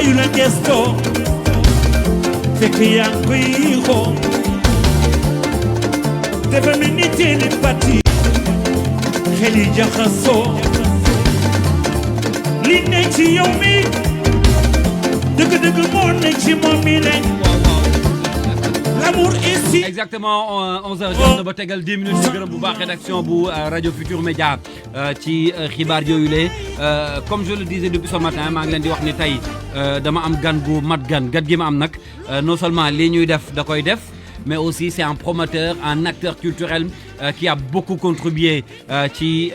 yu la gestoo fekk yaa ngi koy xool dafa mel ni télépathie xel yi jaxasoo li ne ci yow mi dëgg-dëgg moo ne ci moom mi ne l'amour ici. Exactement 11h jot na ba tegal 10 minutes ci gërëm bu baax rédaction bu Radio Futur Média ci xibaar yooyu le comme je le disais depuis ce matin maa ngi leen di wax ni tey dama am gan gu mat gan gi ma am nag non seulement lii ñuy def da koy def mais aussi c'est un promoteur, un acteur culturel qui a beaucoup contribué ci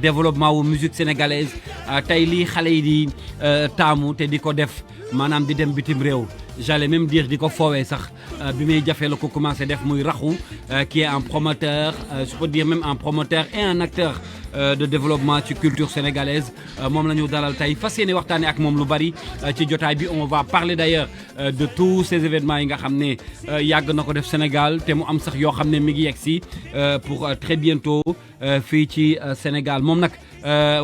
développement wu musique sénégalaise tey lii xale yi di taamu te di ko def maanaam di dem bitim réew j'allais même dire di ko foowee sax bi muy jafee la ko commencé def muy raxu qui est un promoteur je peux dire même un promoteur et un acteur de développement ci culture sénégalaise moom la ñu dalal tey fas yéene waxtaane ak moom lu bari ci jotaay bi on va parler d'ailleurs de tous ces événements yi nga xam ne yàgg na ko def Sénégal te mu am sax yoo xam ne mi ngi yegg si pour très bientôt fii ci Sénégal moom nag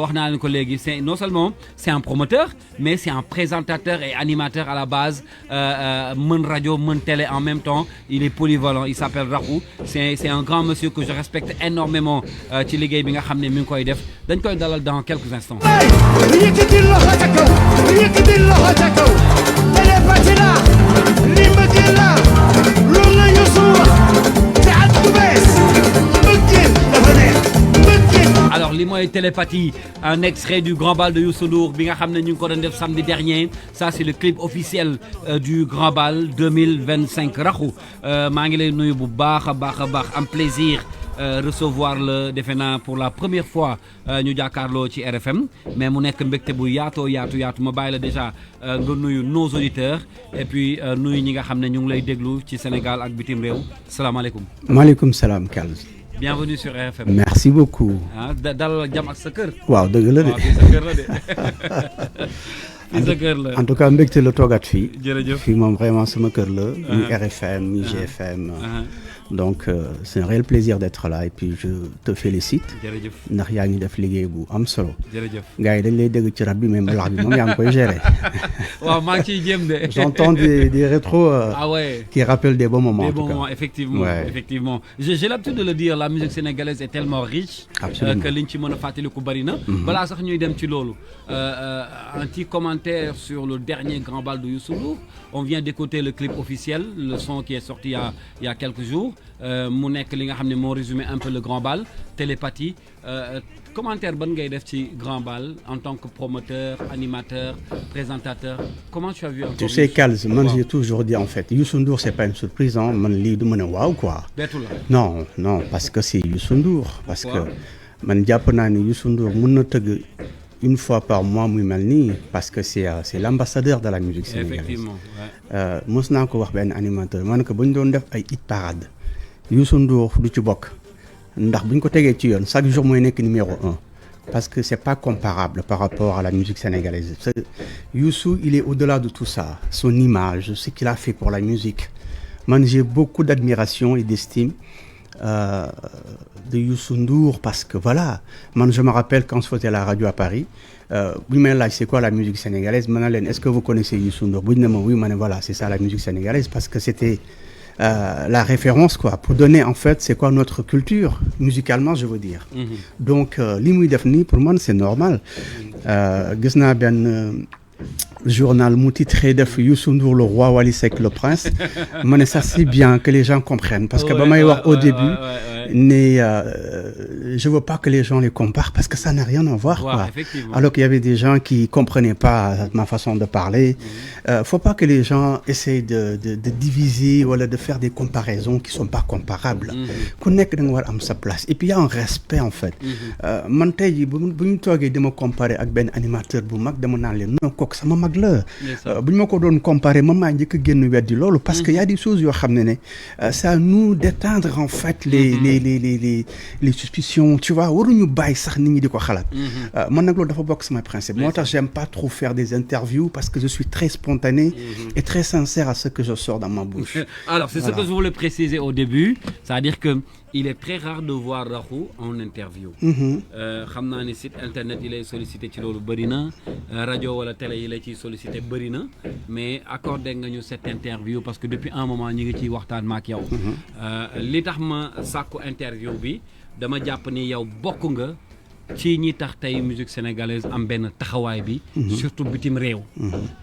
wax naa leen ko léegi c'est non seulement c'est un promoteur mais c'est un présentateur et animateur à la base mën rajo mën télé en même temps il est polyvalent il s'appelle Rakhou c'est un grand monsieur que je respecte énormément ci liggéey bi nga xam ne mi ngi koy def dañ koy dalal dans quelques instants. yëkkati loxo ca kaw yëkkati loxo ca kaw télépathie la li mbëggeel la loolu la ñu suux te at bu bees mbëggeel dafa neex mbëggeel. Alors li mooy télépathie un extrait du Grand Bal de Youssou Ndour bi nga xam ne ñu ngi ko doon def samedi dernier ça c'est le clip officiel du Grand Bal 2025 Rakhou maa ngi lay nuyu bu baax a baax a baax am plaisir recevoir le defe naa pour la première fois ñu jàkkaarloo ci RFM mais mu nekk mbégte bu yaatu ma bàyyi la déjà nga nuyu nos auditeurs et puis nuyu ñi nga xam ne ñu ngi lay déglu ci Sénégal ak bitim réew salaamaaleykum. maaleykum salaam Kals. Bienvenue sur RFM. Merci beaucoup. ah dalal jàmm ak sa kër. waaw dëgg la de. waaw fii sa kër la de. fii sa kër la. en tout cas mbégte la toogaat fii. jërëjëf fii moom vraiment sama kër la. muy RFM muy GFM. donc c'est un réel plaisir d'être là et puis je te félicite. jërëjëf ndax yaa ngi def liggéey bu am solo. jërëjëf gars yi dañ lay dégg ci rab bi mais mbalax bi moom yaa ngi koy gérer. waaw maa ngi ciy jéem de. j'entends des rétros ah ouais. qui rappellent des bons moments. Des bons moments, effectivement. Ouais. Effectivement. J'ai l'habitude de le dire, la musique sénégalaise est tellement riche. Absolument. Que liñ ci mën a fàttaliku bari na. Balaa sax ñuy dem ci loolu. Un petit commentaire sur le dernier Grand Bal de Youssou Ndour. On vient d'écouter le clip officiel, le son qui est sorti il y a quelques jours. Mu nekk li nga xam ne moo résumé un peu le Grand Bal, télépathie. Commentaire ban ngay def ci Grand Bal en tant que promoteur, animateur, présentateur. Comment tu as vu encore? Tu sais Kals, man j'ai toujours dit en fait Youssou Ndour c'est pas une surprise hein man lii du mën a waaw quoi. Bettu la. Non parce que c'est Youssou Ndour parce que man jàpp naa ni Youssou Ndour mën na tëgg une fois par mois muy mel nii parce que c'est l'ambassadeur de la musique sénégalaise. Effectivement. mos naa ko wax benn animateur man que bu ñu doon def ay hit parade Youssou Ndour du ci bokk ndax bu ñu ko tegee ci yoon chaque jour mooy nekk numéro 1 parce que c'est pas comparable par rapport à la musique sénégalaise. Youssou il est au-delà de tout ça son image ce qu'il a fait pour la musique man j'ai beaucoup d'admiration et d'estime de Youssou Ndour parce que voilà man je me rappelle quand je faisais la radio à Paris bu ñu may laaj c'est quoi la musique sénégalaise ma ne leen est-ce que vous connaissez Youssou Ndour bu ñu ne ma oui ma ne voilà c'est ça la musique sénégalaise parce que c'était la référence quoi pour donner en fait c'est quoi notre culture musicalement je veux dire. Donc li muy def nii pour man c'est normal gis naa benn journal mu titré def Youssou Ndour le roi Wally Seck le prince ma ne ça c'est bien que les gens comprennent parce que ba may wax au début ne je veux pas que les gens les comparent parce que ça n'a rien à voir quoi. Alors qu'il y avait des gens qui comprenaient pas ma façon de parler. Faut pas que les gens essayent de diviser wala de faire des comparaisons qui sont pas comparables. Ku nekk da nga war am sa place et puis il y a un respect en fait. Man tey jii bu ñu toogee dama comparer ak benn animateur bu mag dama naan leen non kooku sama mag la. Bu ñu ma ko doon comparer man maa njëkk a génn weddi loolu parce que y a des choses yoo xam ne c'est à nous d'éteindre en fait les les suspicions, tu vois, waruñu bàyyi sax nit ñi di ko xalaat. Man nag loolu dafa bokk sama principe. Moi j'aime pas trop faire des interviews parce que je suis très spontané et très sincère à ce que je sors dans ma bouche. Alors c'est ce que je voulais préciser au début, c'est-à-dire que il est très rare de voir Rakhou en interview. xam naa ne site internet yi lay sollicité ci loolu bëri na rajo wala télé yi lay ciy sollicité bëri na mais accordé nga ñu cette interview parce que depuis un moment ñi ngi ciy waxtaan ma ak yow. li tax ma sàkku interview bi dama jàpp ni yow bokk nga ci ñi tax tey musique sénégalaise am benn taxawaay bi. surtout bitim réew.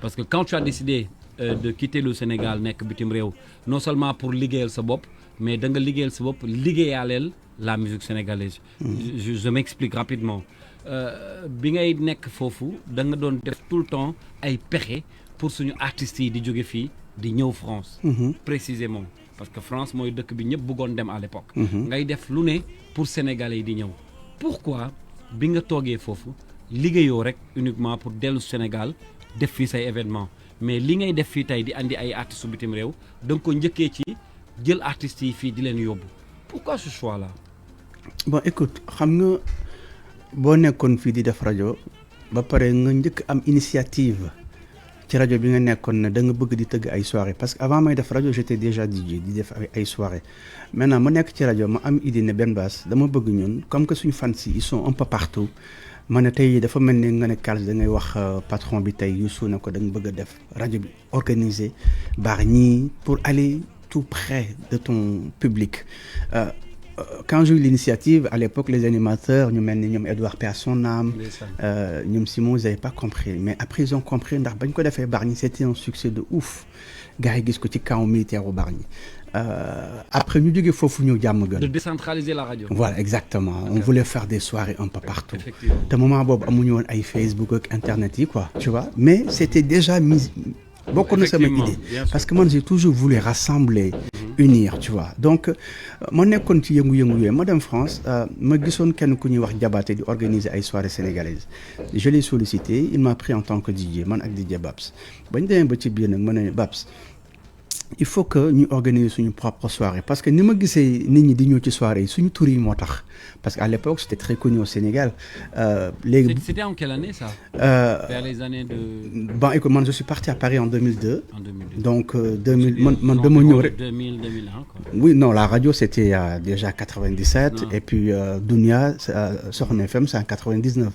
parce que quand tu as décidé de quitter le Sénégal nekk bitim réew non seulement pour liggéeyal sa bopp mais da nga liggéeyal sa bopp liggéeyaaleel la musique sénégalaise. Je m'explique rapidement bi ngay nekk foofu da nga doon def tout le temps ay pexe pour suñu artistes yi di jóge fii di ñëw France. précisément parce que France mooy dëkk bi ñëpp bëggoon dem à l'époque. ngay def lu ne pour sénégalais yi di ñëw. pourquoi bi nga toogee foofu liggéeyoo rek uniquement pour dellu Sénégal def fii say événement mais li ngay def fii tey di andi ay artistes bitim réew da nga ko njëkkee ci jël artistes yi fii di leen yóbbu pourquoi ce choix là. Bon écoute xam nga boo nekkoon fii di def rajo ba pare nga njëkk am initiative ci rajo bi nga nekkoon ne da nga bëgg di tëgg ay soirées parce que avant may def rajo j'étais déjà DJ di def ay soirées maintenant ma nekk ci rajo ma am idée ne Ben Bass dama bëgg ñun comme que suñu fans yi ils sont un peu partout ma ne tey dafa mel ni nga ne Kals da ngay wax patron bi tey Youssou ne ko da nga bëgg a def rajo bi organiser Bargny pour aller tout près de ton public. Quand j'ai eu l'initiative, à l'époque, les animateurs, nous Edouard P. à son âme, nous Simon, ils n'avaient pas compris. Mais après, ils ont compris, Bargny, c'était un succès de ouf. Gars, ils ont camp militaire au Bargny. Après, nous avons fait de décentraliser la radio. Voilà, exactement. Okay. On voulait faire des soirées un peu partout. Effectivement. De moment, Bob, on a eu Facebook, Internet, quoi, tu vois. Mais c'était déjà mis. Beaucoup de sama idée parce que moi j'ai toujours voulu rassembler unir tu vois donc ma nekkoon ci yëngu-yëngu yooyu ma dem France ma gisoon kenn ku ñuy wax Jabaate di organiser ay soirées sénégalaises je l'ai sollicité il m'a pris en tant que DJ man ak DJ Babs bañ demee ba ci biir nag ma ne Babs il faut que ñu organiser suñu propre soirée parce que ni ma gisee nit ñi di ñëw ci soirée yi suñu tur yi moo tax parce qu'à l'époque c'était très connu au Sénégal léegi c'était en quelle année ça vers les années de bon écoute man je suis parti à Paris en 2002 donc 2000 man dama ñëw rek 2000 2001 quoi oui non la radio c'était déjà 97 et puis Dunia Soxna FM c'est en 99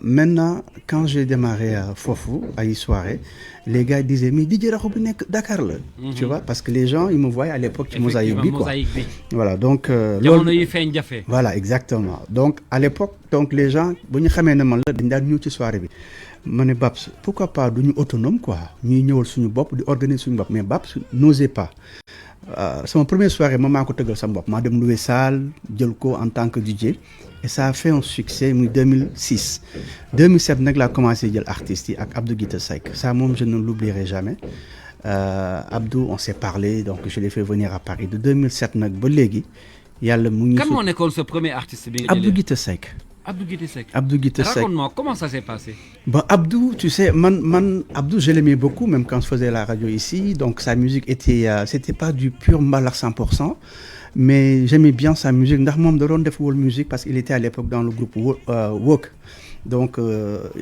maintenant quand j'ai démarré foofu ay soirée les gars disaient mais DJ Rakhou bi nekk Dakar la tu vois parce que les gens ils me voyaient à l'époque ci mosaïque bi quoi voilà donc jamono yi feeñ jafe voilà exactement donc à l'époque donc les gens bu ñu xamee ne man la dañ daan ñëw ci soirée bi ma ne Babs pourquoi pas duñu autonome quoi ñuy ñëwal suñu bopp di organiser suñu bopp mais Babs n'osait pas sama première soirée maa ko tëggal sama bopp maa dem louer salle jël ko en tant que DJ et ça a fait un succès muy 2006 2007 nag laa commencé jël artistes yi ak Abdou Guité Seck ça moom je ne l'oublierai jamais Abdou on s'est parlé donc je l'ai fait venir à Paris de 2007 nag ba léegi yàlla mu ngi. kan moo nekkoon ce premier artiste bi. Abdou Guité Seck. Abdou Guité Seck. Abdou Guité Seck. Raconte-moi comment ça s'est passé. Bon Abdou tu sais man Abdou je l'aimais beaucoup même quand je faisais la radio ici donc sa musique était c'était pas du pur mbalax 100%. mais j'aimais bien sa musique ndax moom da doon def world music parce qu'il était à l'époque dans le groupe Woke donc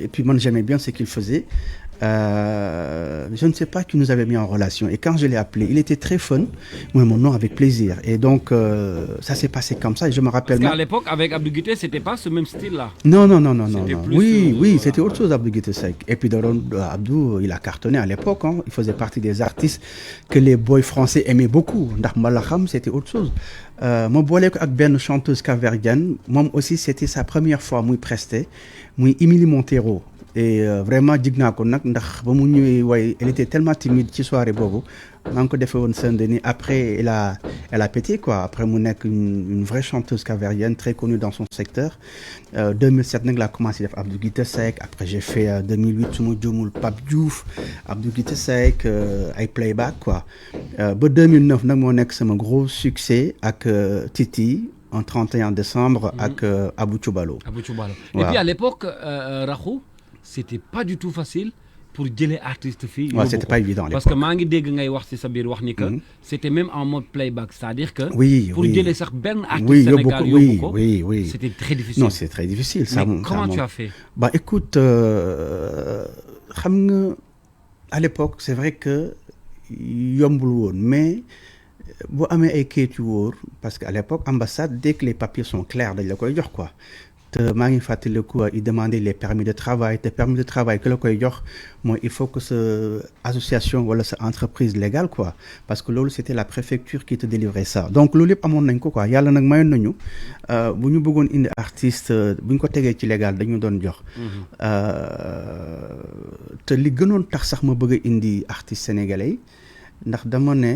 et puis man j'aimais bien ce qu'il faisait je ne sais pas qui nous avait mis en relation et quand je l'ai appelé il était très fun moi mon nom avec plaisir et donc ça s'est passé comme ça et je me rappelle parce qu'à l'époque avec Abdou Guité c'était pas ce même style là non oui voilà. C'était autre chose Abdou Guité Seck et puis Abdou il a cartonné à l'époque hein. Il faisait partie des artistes que les boys français aimaient beaucoup ndax mbalaxam c'était autre chose ma boole ko ak benn chanteuse capverdienne moom aussi c'était sa première fois muy presté muy Émilie Montero et vraiment jig naa ko nag ndax ba mu ñëwee waaye elle était tellement timide ci soirée boobu maa ngi ko defee woon Saint-Denis après elle a pété quoi après mu nekk une vraie chanteuse capverdienne très connue dans son secteur 2007 nag laa commencé def Abdou Guité Seck après j'ai fait 2008 su ma juumul Pape Diouf Abdou Guité Seck ay playback quoi ba 2009 nag moo nekk sama gros succès ak Titi en 31 décembre ak Abou Choubalo. Et puis à l'époque Rakhou c'était pas du tout facile pour jëlee artiste fii. Ouais, c'était pas évident à parce que l'époque. maa ngi dégg ngay wax ci sa biir wax ni que. C'était même en mode playback, c'est-à-dire que. Oui, pour oui. jëlee sax benn artiste Oui, Sénégal oui, yóbbu ko. oui, oui. C'était très difficile. Non, c'est très difficile. Ça, Mais comment ça, tu as fait? Bah écoute, xam nga à l'époque c'est vrai que yombul woon mais boo amee ay kayit yu wóor parce que à l'époque ambassade dès que les papiers sont clairs dañ la koy jox quoi te maa ngi fàttaliku il demandait les permis de travail te permis de travail que la koy jox mooy il faut que sa association wala sa entreprise légale quoi parce que loolu c'était la préfecture qui te délivrait ça donc loolu yëpp amoon nañ ko quoi yàlla nag mayoon nañu bu ñu bëggoon indi artiste bu ñu ko tegee ci légal dañu doon jox te li gënoon tax sax ma bëgg a indi artiste sénégalais yi ndax dama ne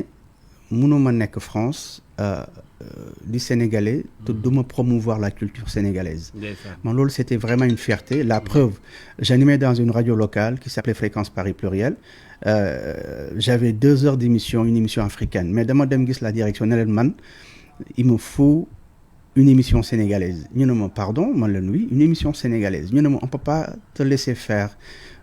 mënuma nekk France di sénégalais te duma promouvoir la culture sénégalaise man loolu c'était vraiment une fierté la preuve j'animais dans une radio locale qui s'appelait Fréquence Paris Pluriel j'avais 2 heures d'émission une émission africaine mais dama dem gis la direction ne leen man il me faut une émission sénégalaise ñu ne ma pardon man leen oui une émission sénégalaise ñu ne ma on peut pas te laisser faire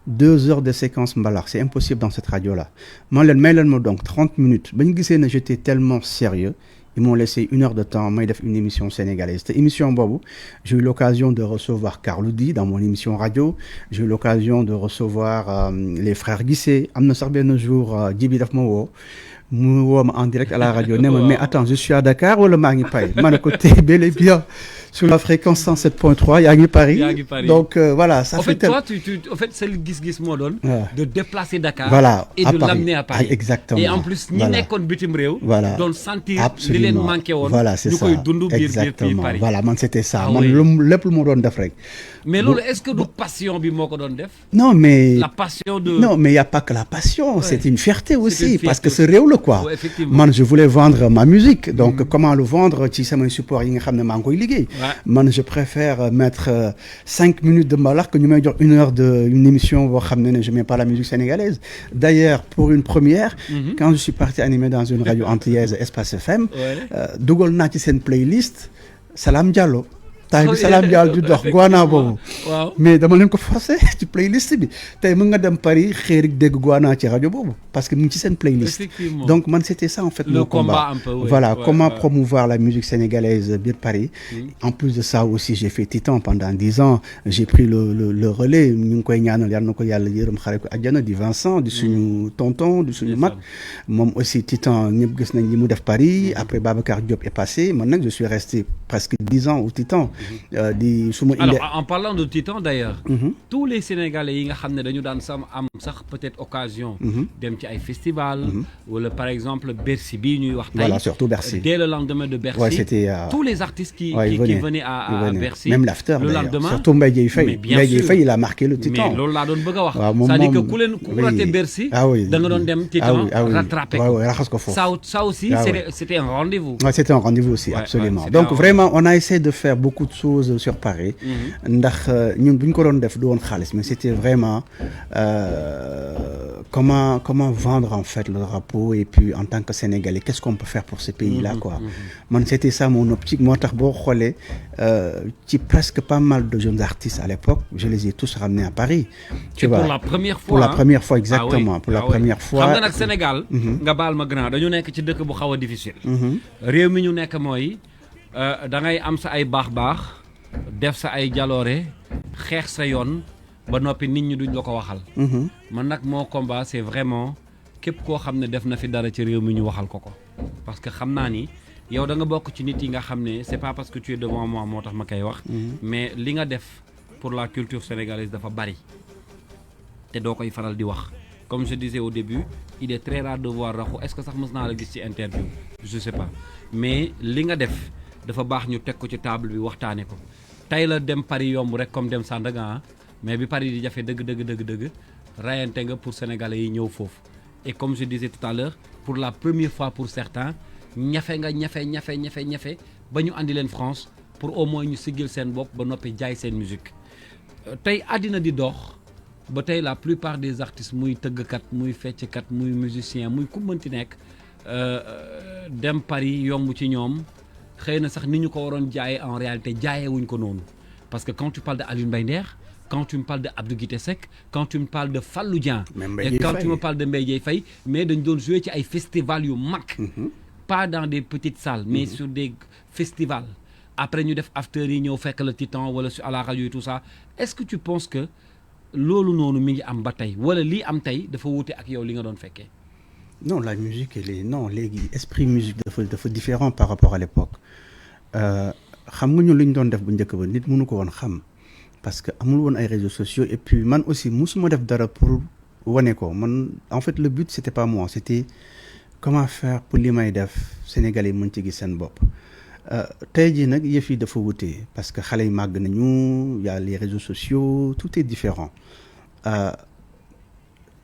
2 heures de séquence mbalax c'est impossible dans cette radio-là man leen may leen ma donc 30 minutes ba ñu gisee ne j'étais tellement sérieux ils m'ont laissé 1 heure de temps may def une émission sénégalaise te émission boobu j'ai eu l'occasion de recevoir Carlou D dans mon émission radio j'ai eu l'occasion de recevoir les frères Guissé am na sax benn jour Djibi daf ma woo mu woo ma en direct à la radio ne ma mais attends je suis à Dakar wala maa ngi Paris ma ne ko tey bel et bien sur la fréquence 107.3 yaa ngi Paris donc voilà ça fait toi en fait c'est le gis-gis moo doon de déplacer Dakar voilà et de l'amener à Paris exactement et en plus ñi nekkoon bitim réew voilà doon sentir li leen manqué woon voilà c'est ñu ça koy dund biir exactement Paris voilà man c'était ça Ah man oui. lépp lu ma doon def rek mais loolu est-ce que du passion bi moo ko doon def non mais la passion de non mais il y a pas que la passion c'est une fierté aussi une fierté parce que aussi. c'est réew la quoi Ouais, effectivement. man je voulais vendre ma musique donc comment le vendre ci samay support yi nga xam ne maa ngi koy liggéey man je préfère mettre 5 minutes de mbalax que ñu may jox 1 heure de une émission boo xam ne je mets pas la musique sénégalaise d'ailleurs pour une première quand je suis parti animer dans une radio antillaise Espace FM dugal naa ci seen playlist Salam Diallo tay bi Salam Diallo di dox Guana boobu mais dama leen ko forcer ci playlist bi tey mën nga dem Paris xëy dégg Guana ci rajo boobu parce que mu ngi ci seen playlist donc man c'était ça en fait le mon combat un peu, voilà comment promouvoir la musique sénégalaise biir Paris en plus de ça aussi j'ai fait Titan pendant 10 ans j'ai pris le relais ñu ngi koy ñaanal yàlla na ko yàlla yërëm xare ko àjjana di Vincent di suñu tonton di suñu mag moom aussi Titan ñëpp gis nañ li mu def Paris après Babacar Diop est passé man nag je suis resté presque 10 ans au Titan alors en parlant de Titan d'ailleurs tous les Sénégalais yi nga xam ne dañu daan sam am sax peut-être occasion dem ci ay festival wala par exemple Bercy bii ñuy wax tey voilà surtout Bercy dès le lendemain de Bercy ouais, c'était, tous les artistes qui venaient à Bercy même l'after le lendemain surtout Mbaye Dièye Faye Mbaye Dièye Faye il a marqué le Titan mais loolu laa doon bëgg a wax c'est-à-dire que ku raté Bercy da nga doon dem Titan rattrapé ko raxas ko foofu ça aussi c'était un rendez-vous c'était un rendez-vous aussi absolument donc vraiment on a essayé de faire beaucoup de choses sur Paris ndax ñun bu ñu ko doon def du woon xaalis mais c'était vraiment comment vendre en fait le drapeau et puis en tant que Sénégalais qu'est-ce qu'on peut faire pour ce pays-là quoi man c'était ça mon optique moo tax boo xoolee ci presque pas mal de jeunes artistes à l'époque je les ai tous ramenés à Paris tu vois pour la première fois pour la première fois exactement pour la première fois xam nga nag Sénégal nga baal ma grand dañu nekk ci dëkk bu xaw a difficile réew mi ñu nekk mooy da ngay am sa ay baax-baax def sa ay jaloore xeex sa yoon ba noppi nit ñi duñ la ko waxal man nag moo combat c'est vraiment képp koo xam ne def na fi dara ci réew mi ñu waxal ko parce que xam naa ni yow da nga bokk ci nit yi nga xam ne c'est pas parce que tu es devant moi moo tax ma koy wax mais li nga def pour la culture sénégalaise dafa bari te doo koy faral di wax comme je disais au début il est très rare de voir Rakhou est-ce que sax mës naa la gis ci interview je sais pas mais li nga def dafa baax ñu teg ko ci table bi waxtaane ko tey la dem Paris yomb rek comme dem Sandaga mais bi Paris di jafe dëgg rayante nga pour sénégalais yi ñëw foofu et comme je disais tout à l'heure pour la première fois pour certains ñafe ba ñu andi leen France pour au moins ñu siggil seen bopp ba noppi jaay seen musique tey àddina di dox ba tey la plupart des artistes muy tëggkat muy fecckat muy musicien muy ku mënti nekk dem Paris yomb ci ñoom xëy na sax ni ñu ko waroon jaayee en réalité jaayee wuñ ko noonu parce que quand tu parles de Alioune Mbaye Nder quand tu me parles de Abdou Guité Seck quand tu me parles de Fallou Dieng Même et Mbaye quand Dièye tu me Faye. parles de Mbaye Dièye Faye mais dañ doon jouer ci ay festivals yu mag pas dans des petites salles mais sur des festivals après ñu def after yi ñëw fekk le Titan wala à la radio et tout ça est-ce que tu penses que loolu noonu mi ngi am ba tey wala lii am tey dafa wuute ak yow li nga doon fekkee. Non, la musique, elle est... Non, l'esprit musique dafa différent par rapport à l'époque. Xam nga ñu lu ñu doon def bu njëkk ba nit mënu ko woon xam parce que amul woon ay réseaux sociaux et puis man aussi musuma def dara pour wane ko man en fait le but c'était pas moi c'était comment faire pour li may def Sénégalais mën ci gis seen bopp. Tey jii nag yëf yi dafa wute parce que xale yi màgg nañu y a les réseaux sociaux tout est différent.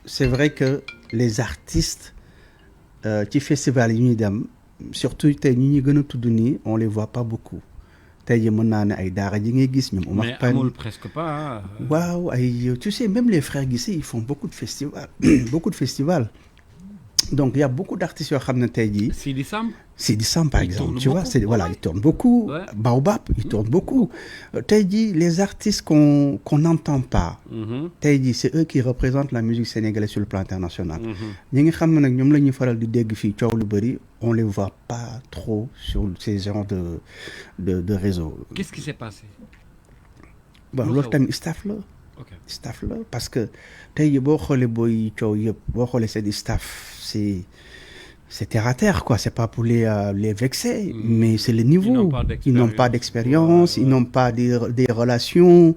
C'est vrai que les artistes ci festival yi ñuy dem surtout tey ñi ñuy gën a tudd nii on les voit pas beaucoup tey jii mën naa ne ay daara ji ngay gis ñoom Omar Pène mais amul presque pas. waaw ay tu sais même les frères Guissé ils font beaucoup de festivals beaucoup de festivals donc il y a beaucoup d'artistes yoo xam ne tey jii Sidi Samb par exemple tu vois c'est voilà il tourne beaucoup Baobab il tourne beaucoup tey jii les artistes qu'on n'entend pas tey jii c'est eux qui représentent la musique sénégalaise sur le plan international ñi nga xam ne nag ñoom la ñuy faral di dégg fii coow lu bëri on les voit pas trop sur ces genres de réseaux. Qu'est-ce qui s'est passé? Bon loolu tamit staff la staff la parce que tey jii boo xoolee booy coow yëpp boo xoolee c'est du staff c'est terre à terre quoi c'est pas pour les vexer mais c'est le niveau ils n'ont pas d'expérience ils n'ont pas des relations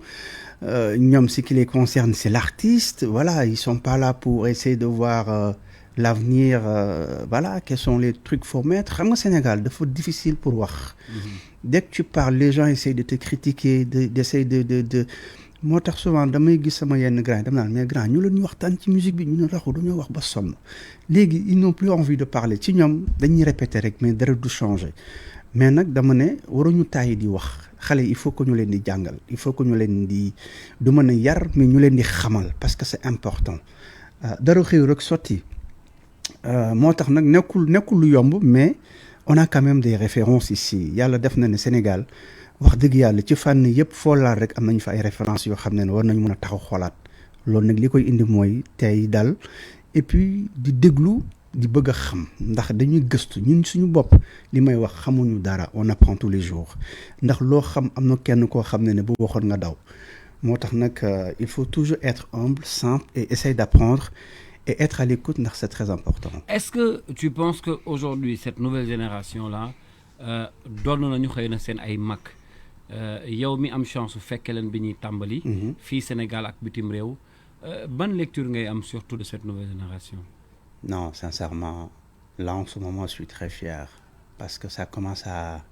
ñoom ce qui les concerne c'est l'artiste voilà ils sont pas là pour essayer de voir l'avenir voilà quels sont les trucs faut mettre xam nga Sénégal dafa difficile pour wax dès que tu parles les gens essayent de te critiquer d'essayer de moo tax souvent damay gis sama yenn grand dama naan mais grand ñu leen ñu waxtaan ci musique bi ñu ne raxu dañoo wax ba sonn léegi ils n'ont plus envie de parler ci ñoom dañuy répéter rek mais dara du changer mais nag dama ne waruñu tàyyi di wax xale il faut que ñu leen di jàngal il faut que ñu leen di du mën a yar mais ñu leen di xamal parce que c'est important dara xëy rek sotti moo tax nag nekkul lu yomb mais on a quand même des références ici yàlla def na ne Sénégal wax dëgg yàlla ci fànn yëpp foo laal rek am nañu fa ay références yoo xam ne war nañu mën a taxaw xoolaat loolu nag li koy indi mooy tey dal et puis di déglu di bëgg a xam ndax dañuy gëstu ñun suñu bopp li may wax xamuñu dara on apprend tous les jours ndax loo xam am na kenn koo xam ne bu waxoon nga daw moo tax nag il faut toujours être humble simple et essayer d'apprendre et être à l'écoute ndax c'est très important. Est-ce que tu penses que aujourd'hui cette nouvelle génération là doon nañu xëy na seen ay mag yow mi am chance su fekkee leen bi ñuy tàmbali. fii Sénégal ak bitim réew ban lecture ngay am surtout de cette nouvelle génération? Non, sincèrement, là en ce moment je suis très fier parce que ça commence à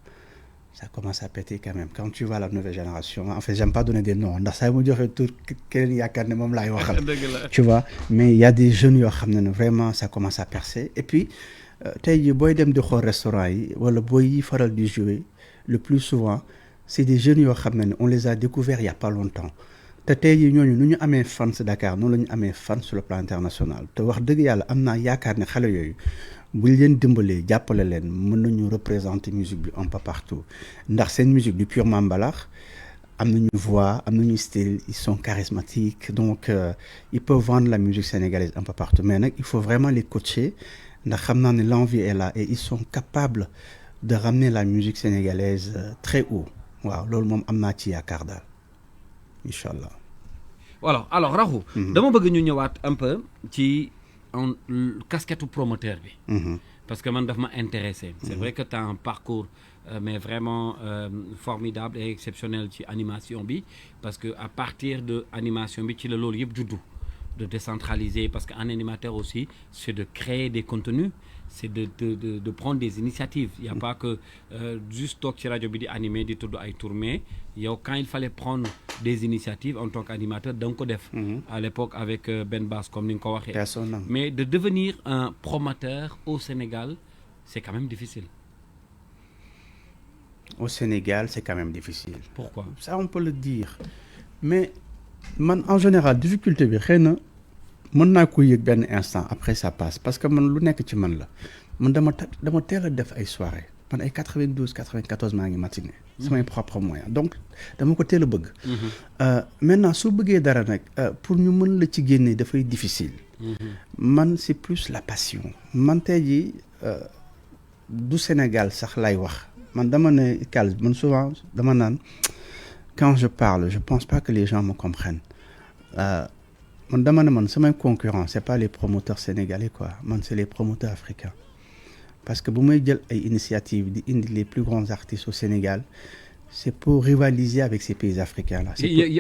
péter quand même. Quand tu vois la nouvelle génération, en fait, j'aime pas donner des noms. Ndax saa mu joxe tur kenn yaakaar ne moom laay waxal. Tu vois, mais il y a des jeunes yoo xam ne vraiment ça commence à percer et puis tey jii booy dem di xool restaurant yi wala booy faral di jouer le plus souvent c'est des jeunes yoo xam ne on les a découverts il y a pas longtemps te tey jii ñooñu nu ñu amee fans Dakar noonu la ñu amee fans sur le plan international te wax dëgg yàlla am naa yaakaar ne xale yooyu buñ leen dimbalee jàppale leen mën nañu représenter musique bi un peu partout ndax seen musique du purement mbalax am nañu voix am nañu style ils sont charismatiques donc ils peuvent vendre la musique sénégalaise un peu partout mais nag il faut vraiment les coacher ndax xam naa ne l'envie est là et ils sont capables de ramener la musique sénégalaise très haut waaw loolu moom am naa ci yaakaar daal incha allah. voilà alors Rakhou. dama bëgg ñu ñëwaat un peu ci casquette promoteur bi. parce que man daf ma intéressé. c'est vrai que tu as un parcours mais vraiment formidable et exceptionnel ci animation bi parce que à partir de animation bi ci la loolu yëpp juddu. de décentraliser parce qu'un animateur aussi c'est de créer des contenus c'est de prendre des initiatives il y a pas que juste toog ci rajo bi di animer di tudd ay tour mais yow quand il fallait prendre des initiatives en tant qu'animateur da nga ko def à l'époque avec Ben Bass comme ni nga ko waxee mais de devenir un promoteur au Sénégal c'est quand même difficile. Au Sénégal c'est quand même difficile. Pourquoi? Ça on peut le dire mais man en général difficulté bi xëy na mën naa ko yëg benn instant après ça passe parce que man lu nekk ci man la man dama teel a def ay soirées man ay 92 94 maa ngi matinée. samay propre moyen donc dama ko teel a bëgg. Maintenant soo bëggee dara nag pour ñu mën la ci génne dafay difficile. man c'est plus la passion. man tey jii du Sénégal sax lay wax man dama ne Kals man souvent dama naan quand je parle je pense pas que les gens me comprennent. man dama ne man samay concurrents c'est pas les promoteurs sénégalais quoi man c'est les promoteurs africains parce que bu may jël ay initiatives di indi les plus grands artistes au Sénégal c'est pour rivaliser avec ces pays africains là.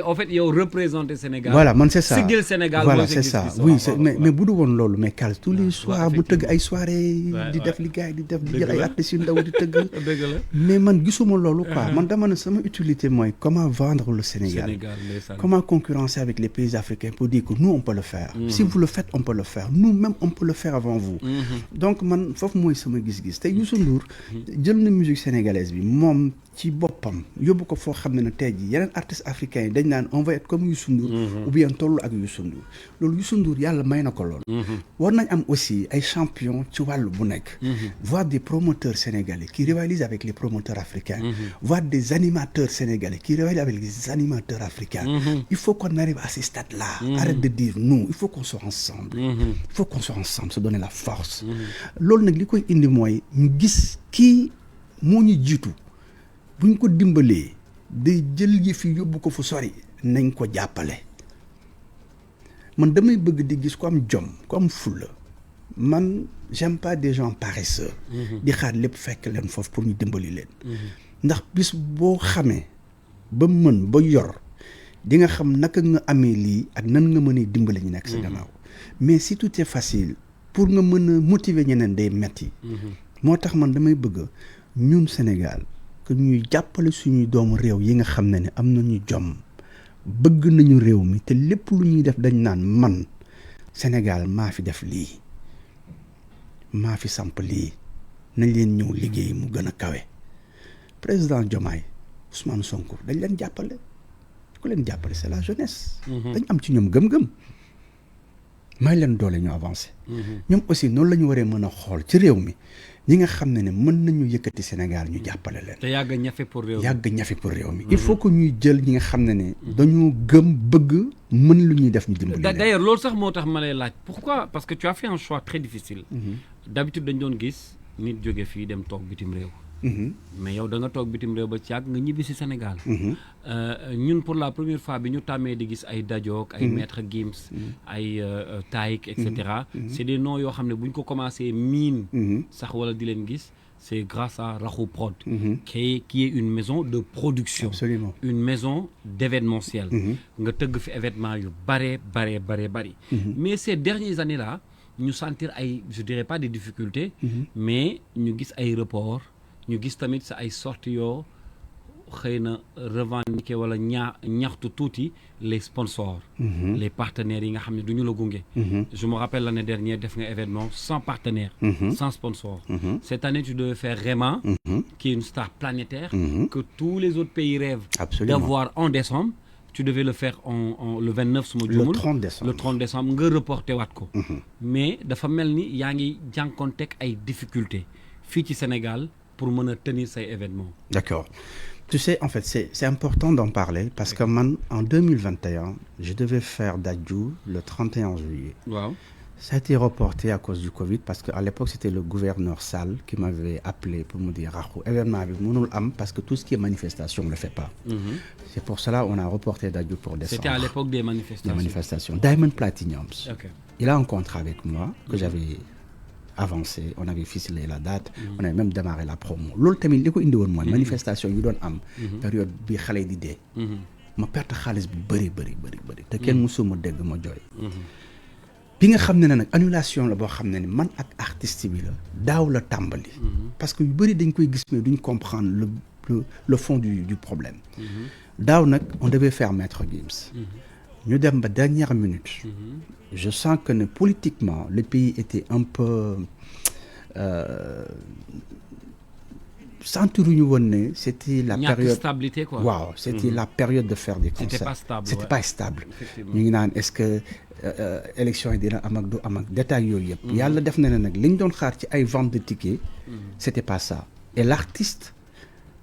En fait yow représenter Sénégal. voilà man c'est ça sigil Sénégal voilà c'est ça oui mais bu du woon loolu mais Kals tous les soirs bu tëgg ay soirées di def li gars yi di def di jël ay artistes yu ndaw di tëgg. dëgg la mais man gisuma loolu quoi man dama ne sama utilité mooy comment vendre le Sénégal comment concurrencer avec les pays africains pour dire que nous on peut le faire. Si vous le faites on peut le faire nous-mêmes on peut le faire avant vous. donc man foofu mooy sama gis-gis te Youssou Ndour jël na musique sénégalaise bi moom ci boppam yóbbu ko foo xam ne tey jii yeneen artistes africains yi dañ naan on va être comme Youssou Ndour ou bien tollu ak Youssou Ndour loolu Youssou Ndour yàlla may na ko lool war nañ am aussi ay champions ci wàllu bu nekk voir des promoteurs sénégalais qui rivalisent avec les promoteurs africains voir des animateurs sénégalais qui rivalisent avec les animateurs africains il faut qu'on arrive à ces stades-là arrête de dire nous il faut qu'on soit ensemble il faut qu'on soit ensemble se donner la force loolu nag li koy indi mooy ñu gis kii moo ñu jiitu buñ ko dimbalee day jël yëf yi yóbbu ko fu sori nañ ko jàppale man damay bëgg di gis ko am jom ko am fulla man j'aime pas des gens paresseux di xaar lépp fekk leen foofu pour ñu dimbali leen ndax bis boo xamee ba mën ba yor di nga xam naka nga amee lii ak nan nga mënee dimbali ñu nekk sa gannaaw mais si tout est facile pour nga mën a motiver ñeneen day metti moo tax man damay bëgg ñun Sénégal que ñuy jàppale suñuy doomu réew yi nga xam ne am nañu jom bëgg nañu réew mi te lépp lu ñuy def dañ naan man Sénégal maa fi def lii maa fi samp lii nañ leen ñëw liggéey mu gën a kawe président Diomaye Ousmane Sonko dañ leen jàppale ku leen jàppale c'est la jeunesse dañ am ci ñoom gëm-gëm may leen doole ñu avancé ñoom aussi noonu la ñu waree mën a xool ci réew mi ñi nga xam ne mën nañu yëkkati Sénégal ñu jàppale leen. te yàgg ñafe pour réew mi yàgg ñafe pour réew mi. il faut que ñuy jël ñi nga xam ne dañoo gëm bëgg mën lu ñuy def ñu dimbali leen. d'ailleurs loolu sax moo tax ma lay laaj pourquoi parce que tu as fait un choix très difficile. d'habitude dañ doon gis nit jóge fii dem toog bitim réew. mais yow da nga toog bitim réew ba ci yàgg nga ñibbi si Sénégal. ñun pour la première fois bi ñu tàmmee di gis ay Dajook ay Maître Gims ay Taïk et cetera. c'est des noms yoo xam ne bu ñu ko commencé miin. sax wala di leen gis c'est grâce à Rakhou Prod. qui est une maison de production. Absolument. Une maison d'événementiel. nga tëgg fi événement yu bari. mais ces dernières années là ñu sentir ay je dirais pas des difficultés. mais ñu gis ay report ñu gis tamit sa ay sorties yoo xëy na revendiquer wala ñaxtu tuuti les sponsors. les partenaires yi nga xam ne du ñu la gunge. je me rappelle l'année dernière def nga événement sans partenaire. sans sponsor. cette année tu devais faire Rema. qui est une star planétaire. que tous les autres pays rêvent. Absolument. d'avoir en décembre. tu devais le faire le 29 su ma juumul. le 30 décembre nga reporté waat ko. mais dafa mel ni yaa ngi jànkoonteeg ay difficultés fii ci Sénégal pour mën a tenir say événements. D'accord. Tu sais, en fait, c'est important d'en parler parce que man, en 2021, je devais faire Dadju le 31 juillet. Wow. Ça a été reporté à cause du Covid parce qu'à l'époque, c'était le gouverneur Sall qui m'avait appelé pour me dire Rakhou, événement avec Mounoul Am parce que tout ce qui est manifestation, on ne le fait pas. C'est pour cela qu'on a reporté Dadju pour décembre. C'était à l'époque des manifestations. Des manifestations. Diamond Platinums. Okay. Il a un contrat avec moi que j'avais avancé, on avait ficelé la date, on avait même démarré la promo. Loolu tamit li ko indi woon mooy manifestation yu doon am période bi xale di dee ma perte xaalis bu bëri te kenn musuma dégg ma jooy bi nga xam ne nag annulation la boo xam ne man ak artiste bi la daaw la tàmbali parce que yu bëri dañ koy gis mais duñ comprendre le fond du problème daaw nag on devait faire Maître Gims ñu dem ba dernière minute je sens que politiquement le pays était un peu sentiruñu woon ne c'était la période stabilité quoi. waaw c'était la période de faire des concerts c'était pas stable ñu ngi naan est-ce que élection yi dina am ak du am ak détail yooyu yëpp yàlla def na ne nag li ñu doon xaar ci ay vente de tickets c'était pas ça et l'artiste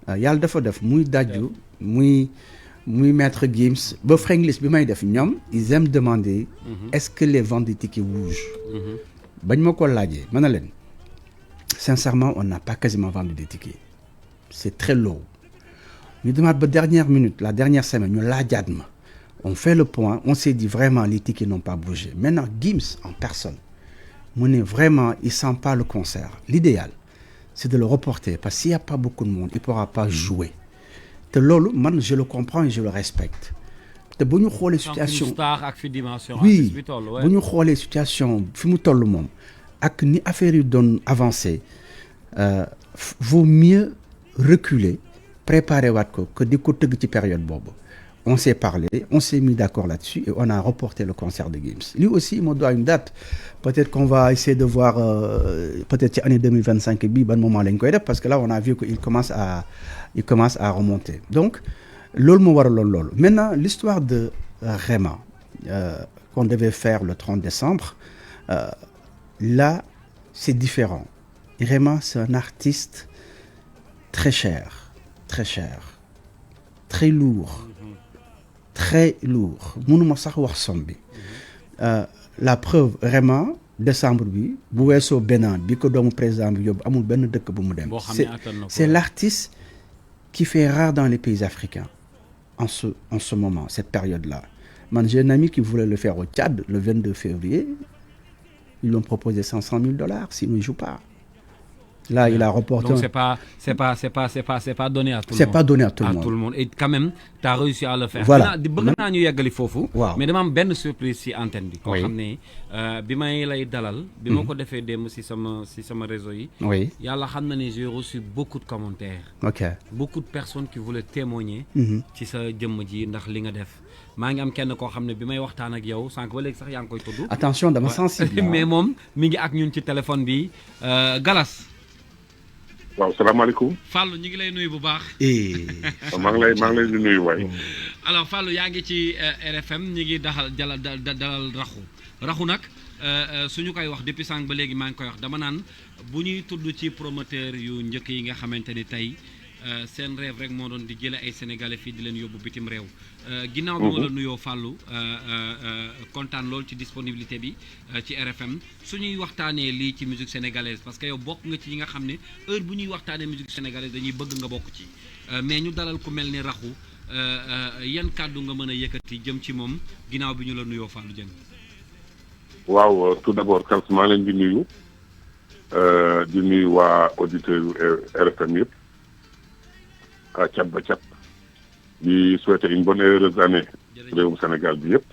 yàlla dafa def muy dajju muy maître Gims ba Franglish bi may def ñoom ils aiment demander est-ce que les ventes de tickets bougent bañ ma ko laajee ma ne leen sincèrement on n'a pas quasiment vendu des tickets c'est très lourd ñu demaat ba dernière minute la dernière semaine ñu laajaat ma on fait le point on s'est dit vraiment les tickets n'ont pas bougé maintenant Gims en personne mu ne vraiment il sent pas le concert l'idéal c'est de le reporter parce que s'il y a pas beaucoup de monde il pourra pas jouer te loolu man je le comprends et je le respecte te bu ñu xoolee situation star ak fi dimension oui bu ñu xoolee situation fi mu toll moom ak ni affaire yi doon avancer vaut mieux reculer préparer waat ko que di ko tëgg ci période boobu on s'est parlé on s'est mis d'accord là-dessus et on a reporté le concert de Gims lui aussi il me doit une date peut-être qu'on va essayer de voir peut-être ci année 2025 bi ban moment lañ koy def parce que là on a vu que il commence à remonter donc loolu moo waraloon loolu maintenant l'histoire de Rema qu'on devait faire le 30 décembre là c'est différent Rema c'est un artiste très cher très lourd mënuma sax wax somme bi la preuve vraiment décembre bi bu weesoo Bénin bi ko doomu président bi yóbbu amul benn dëkk bu mu dem c'est l'artiste qui fait rare dans les pays africains en ce moment cette période-là man j'ai un ami qui voulait le faire au Tchad le 22 février ils lui ont proposé $500,000 s'il ne joue pas. Là, il a reporté. Donc, c'est pas donné à tout le monde. C'est pas donné à tout le monde. Et quand même, tu as réussi à le faire. Voilà. bëgg naa ñu yeggali foofu. waaw mais dama am benn surprise ci antenne bi. koo Oui. xam ne bi may lay dalal. bi ma ko defee démb ci sama réseau yi. Oui. yàlla xam na ne j'ai reçu beaucoup de commentaires. Ok. Beaucoup de personnes qui voulaient témoigner. ci sa jëmm ji ndax li nga def. maa ngi am kenn koo xam ne bi may waxtaan ak yow sànq ba léegi sax yaa ngi koy tudd. Attention dama sensible. mais moom mi ngi ak ñun ci téléphone bi Galas. waaw salaamaaleykum. Fallou ñu ngi lay nuyu bu baax. maa ngi lay di nuyu waay. alors Fallou yaa ngi ci RFM ñu ngi dalal raxu nag suñu koy wax depuis sànq ba léegi maa ngi koy wax dama naan bu ñuy tudd ci promoteur yu njëkk yi nga xamante ni tey seen rêve rek moo doon di jële ay sénégalais fii di leen yóbbu bitim réew. ginnaaw bi ma la nuyoo Fallou kontaan lool ci disponibilité bi ci RFM suñuy waxtaanee lii ci musique sénégalaise parce que yow bokk nga ci ñi nga xam ne heure bu ñuy waxtaanee musique sénégalaise dañuy bëgg nga bokk ci mais ñu dalal ku mel ni raxu yan kàddu nga mën a yëkkati jëm ci moom ginnaaw bi ñu la nuyoo Fallou Dieng. waaw tout d'abord Kals maa leen di nuyu waa auditeurs yu RFM yëpp à cat ba cat di souhaiter une bonne et heureuse année réewum Sénégal bi yëpp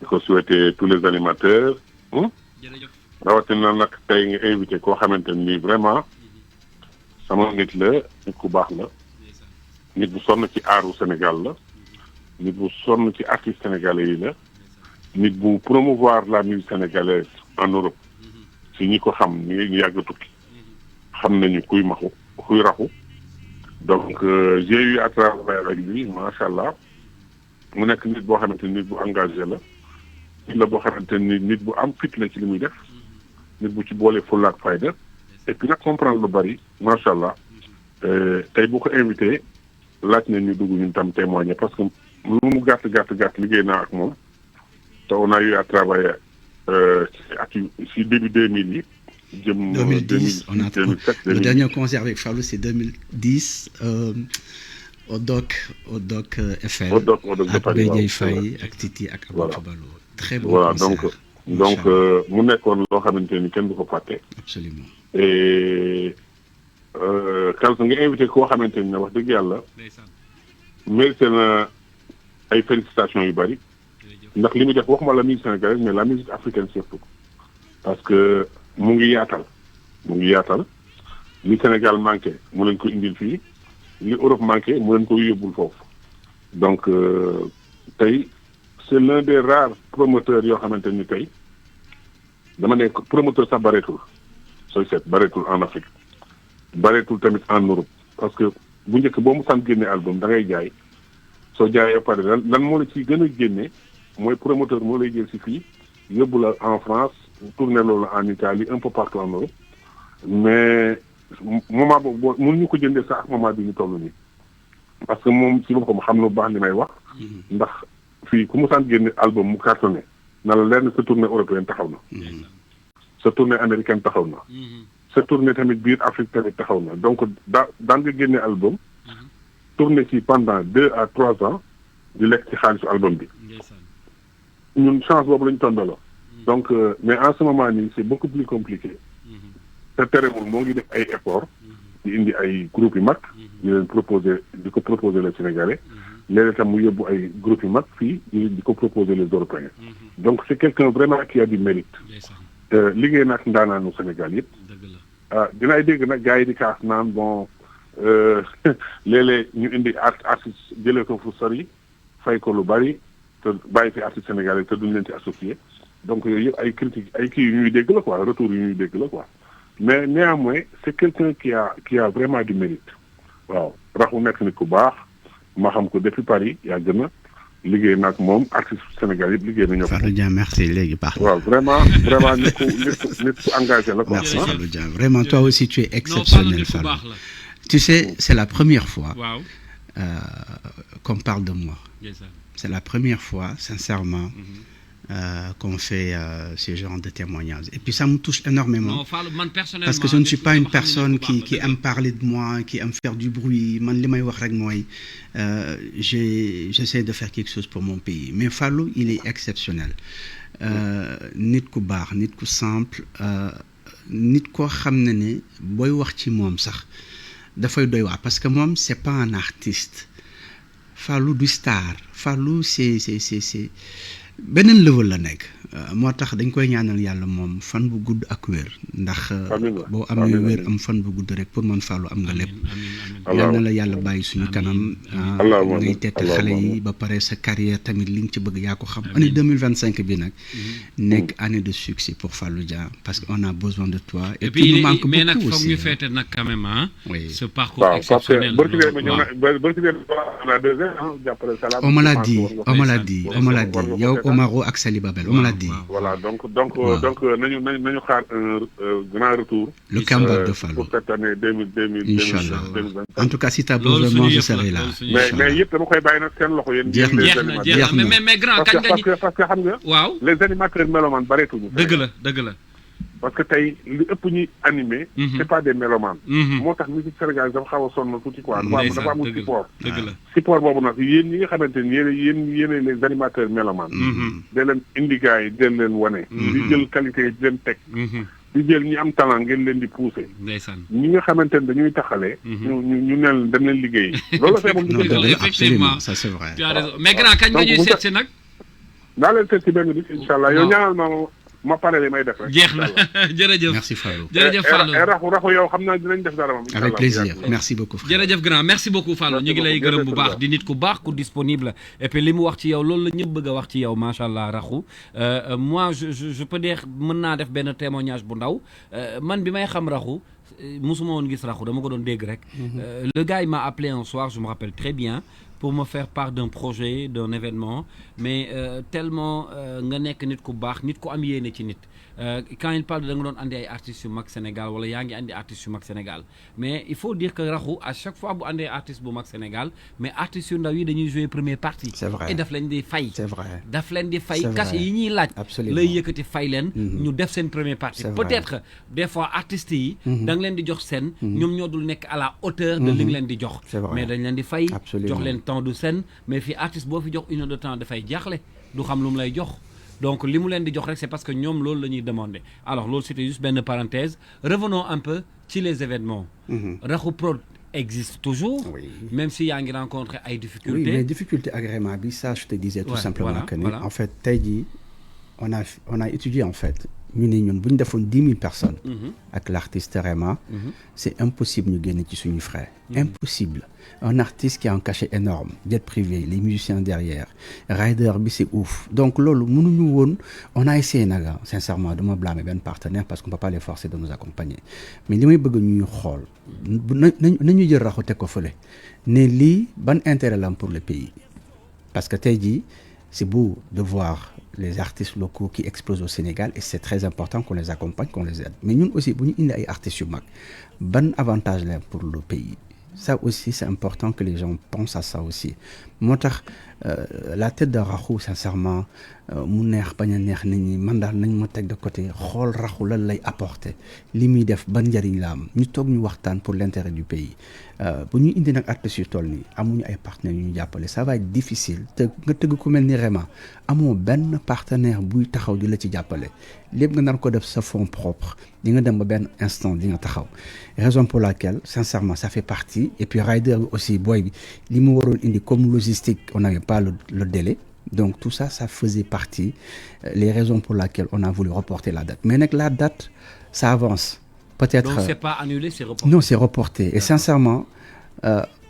di ko souhaiter tous les animateurs rawatina nag tey nga invité koo xamante ni vraiment sama nit la nit ku baax la nit bu sonn ci aaru Sénégal la nit bu sonn ci artistes sénégalais yi la nit bu promouvoir la musique sénégalaise en Europe si ñi ko xam ñu yàgg tukki xam nañu kuy raxu donc j'ai eu à travailler avec lui macha allah mu nekk nit boo xamante ni nit bu engagé la nit la boo xamante ni nit bu am fit la ci li muy def nit bu ci boole fulla ak fayda et puis nag comprendre lu bari macha allah tey bu ko invité laaj na ñu dugg ñun tam témoigner parce que lu mu gàtt liggéey naa ak moom te on a eu à travailler ci début 2000 yi. 2010, on a 2007, le dernier concert avec Fallou c'est 2010 au Doc FM. Au Doc de Paris, ak Bédié Faye ak Titi ak Abou Kabalo. Très bon voilà concert. donc mu nekkoon loo xamante ni kenn du ko fàtte. Absolument. et Kals nga invité koo xamante ni wax dëgg yàlla mérité na ay félicitations yu bari ndax li muy def waxuma la musique sénégalaise mais la musique africaine surtout parce que mu ngi yaatal li Sénégal manqué mu leen ko indil fii li Europe manqué mu leen ko yóbbul foofu donc tey c'est l'un des rares promoteurs yoo xamante ni tey dama ne promoteur sax bareetul sooy seet bareetul en Afrique bareetul tamit en Europe parce que bu njëkk boo mu san génne album da ngay jaay soo jaayee pare lan moo la ciy gën a génne mooy promoteur moo lay jël si fii yóbbu la en France tourner loolu en Italie un peu partout en Europe mais moment boobu mënuñu ko jëndee sax ak moment bi ñu toll nii parce que moom si boppam xam lu baax li may wax ndax fii ku mu sant génne album mu cartonné na la leer na sa tournée européenne taxaw na sa tournée américaine taxaw na sa tournée tamit biir Afrique tamit taxaw na donc daan nga génne album tourné ci pendant 2 à 3 ans di lekk ci xaalisu album bi ñun chance boobu lañu tombeloo donc mais en ce moment nii c'est beaucoup plus compliqué te terewul moo ngi def ay effort di indi ay groupes yu mag di leen proposer di ko proposer les Sénégalais léeg-léeg tam mu yóbbu ay groupes yu mag fii di ko proposer les Européens donc c'est quelqu'un vraiment qui a du mérite liggéey nag ndaanaanu Sénégal yëpp dinaay dégg nag gars yi di kaas naan bon léeg-léeg ñu indi artiste jëlee ko fu sori fay ko lu bari te bàyyi fi artiste sénégalais te duñ leen ci associé donc yooyu yëpp ay critiques ay kii yu ñuy dégg la quoi retour yu ñuy dégg la quoi mais néanmoins c'est quelqu'un qui a vraiment du mérite waaw raxu nekk nit ku baax ma xam ko depuis Paris yaa gën a liggéey nag moom artiste Sénégal yëpp liggéey nañoo ko. Fallou Dieng merci léegi baax na. waaw vraiment nit ku engagé la quoi. Merci Fallou Dieng vraiment toi aussi tu es exceptionnel Fallou. Tu sais c'est la première fois qu'on parle de moi. C'est la première fois sincèrement qu'on fait ce genre de témoignages et puis ça me touche énormément. Non, man, personnellement, parce que je ne suis pas une personne qui aime parler de moi, qui aime faire du bruit. Man, li may wax rek mooy j'essaie de faire quelque chose pour mon pays mais Fallou il est exceptionnel nit ku baax nit ku simple nit koo xam ne booy wax ci moom sax dafay doy waar parce que moom c'est pas un artiste Fallou du star Fallou c'est beneen level la nekk moo tax dañ koy ñaanal yàlla moom fan bu gudd ak wér ndax boo amee wér am fan bu gudd rek pour man Fallou am nga lépp yal na la yàlla bàyyi suñu kanam ngay tette xale yi ba pare sa carrière tamit li nga ci bëgg yaa ko xam année 2025 bi nag nekk année de succès pour Fallou Dieng parce que on a besoin de toi et puis nous manque mais nag beaucoup foog aussi ñu feete nag quand même oui. ce parcours exceptionnel on me l'a dit yow Omaro ak Sali Babel on me l'a dit. Voilà donc nañu xaar un grand retour. Le comeback de Fallou pour cette année 2020. Inch'Allah. En tout cas si t'as besoin moi je serai là. mais yëpp dama koy bàyyi nag seen loxo yéen. jeex na mais grand kañ nga parce que xam nga. waaw les animateurs mélomanes bareetuñu. dëgg la. parce que tey li ëpp ñuy animé. c'est pas des mélomanes. moo tax musique Sénégal dafa xaw a sonn tuuti quoi. dafa amul support. dëgg la support boobu nag yéen ñi nga xamante ni yéen les animateurs mélomanes. da leen indi gars yi den leen wane. di jël qualité yi di leen teg. di jël ñi am talent ngeen leen di pousser. ndeysaan ñi nga xamante ne dañuy taxalee. ñu neen dem leen liggéey. loolu la non effectivement ça c'est vrai. tu as raison mais grand kañ nga ñuy seet si nag. naa leen seet si benn bis incha allah yow ñaanal ma pare li may def rek. jeex na jërëjëf merci Fallou. jërëjëf Fallou raxu yow xam naa dinañ def dara moom. avec plaisir merci beaucoup frère. jërëjëf grand merci beaucoup Fallou ñu ngi lay gërëm bu baax di nit ku baax ku disponible et puis li mu wax ci yow loolu la ñëpp bëgg a wax ci yow macha allah raxu moi je peux dire mën naa def benn témoignage bu ndaw man bi may xam raxu musuma woon gis raxu dama ko doon dégg rek. Le gars il m'a appelé un soir je me rappelle très bien. pour me faire part d'un projet d'un événement mais tellement nga nekk nit ku baax nit ku am yéene ci nit quand il parle da nga doon andi ay artistes yu mag Sénégal wala yaa ngi andi artistes yu mag Sénégal mais il faut dire que raxu à chaque fois bu andee artiste bu mag Sénégal mais artistes yu ndaw yi dañuy jouer première partie. C'est vrai. et daf leen di fay. C'est vrai. daf leen di fay C'est cachet vrai. yi ñuy laaj. Absolument. lay yëkkati fay leen. ñu def seen première partie. C'est vrai. peut-être des fois artistes yi. da nga leen di jox scène. ñoom ñoo dul nekk à la hauteur de li nga leen di jox. C'est vrai. mais dañ leen di fay. Absolument. jox leen temps de scène mais fii artiste boo fi jox 1 heure de temps dafay jaaxle du xam lu mu lay jox donc li mu leen di jox rek c'est parce que ñoom loolu la ñuy demander alors loolu c'était juste benn parenthèse revenons un peu ci les événements. Raxu Prod existe toujours. Oui. même si yaa ngi rencontrer ay Oui, difficultés. mais difficulté agrément bi ça je te disais tout Ouais, simplement voilà, que ni voilà. en fait tey jii on a étudié en fait ñu ne ñun bu ñu defoon 10 000 personnes. ak l'artiste Rema. c'est impossible ñu génne ci suñu frais. Impossible. Un artiste qui a un cachet énorme jet privé les musiciens derrière rider bi c'est ouf donc loolu mënuñu woon on a essayé naga sincèrement dama blâmer benn partenaire parce qu'on peut pas les forcer de nous accompagner mais li may bëgg ñuy xool nañu jël Raxu teg ko fële ne lii ban intérêt la am pour le pays parce que tey jii c'est beau de voir les artistes locaux qui explosent au Sénégal et c'est très important qu'on les accompagne, qu'on les aide. Mais nous aussi, bu ñu indi ay artistes yu mag ban avantage la pour le pays. Ça aussi, c'est important que les gens pensent à ça aussi. moo tax la tête de Rakhou sincèrement mu neex bañ a neex nit ñi man daal nañ ma teg de côté xool Rakhou lan lay apporter li muy def ban njëriñ la am ñu toog ñu waxtaan pour l'intérêt du pays bu ñu indi nag artistes yu toll nii amuñu ay partenaires yu ñu jàppale ça va être difficile te nga tëgg ku mel ni Rema amoo benn partenaire buy taxaw di la ci jàppale lépp nga nar ko def sa fonds propre di nga dem ba benn instant di nga taxaw raison pour laquelle sincèrement ça fait partie et puis rider bi aussi booy bi li mu waroon indi comme logistique on n'avait pas le délai donc tout ça faisait partie les raisons pour lesquelles on a voulu reporter la date mais nag la date ça avance peut-être donc c'est pas annulé, c'est reporté. Non, c'est reporté et sincèrement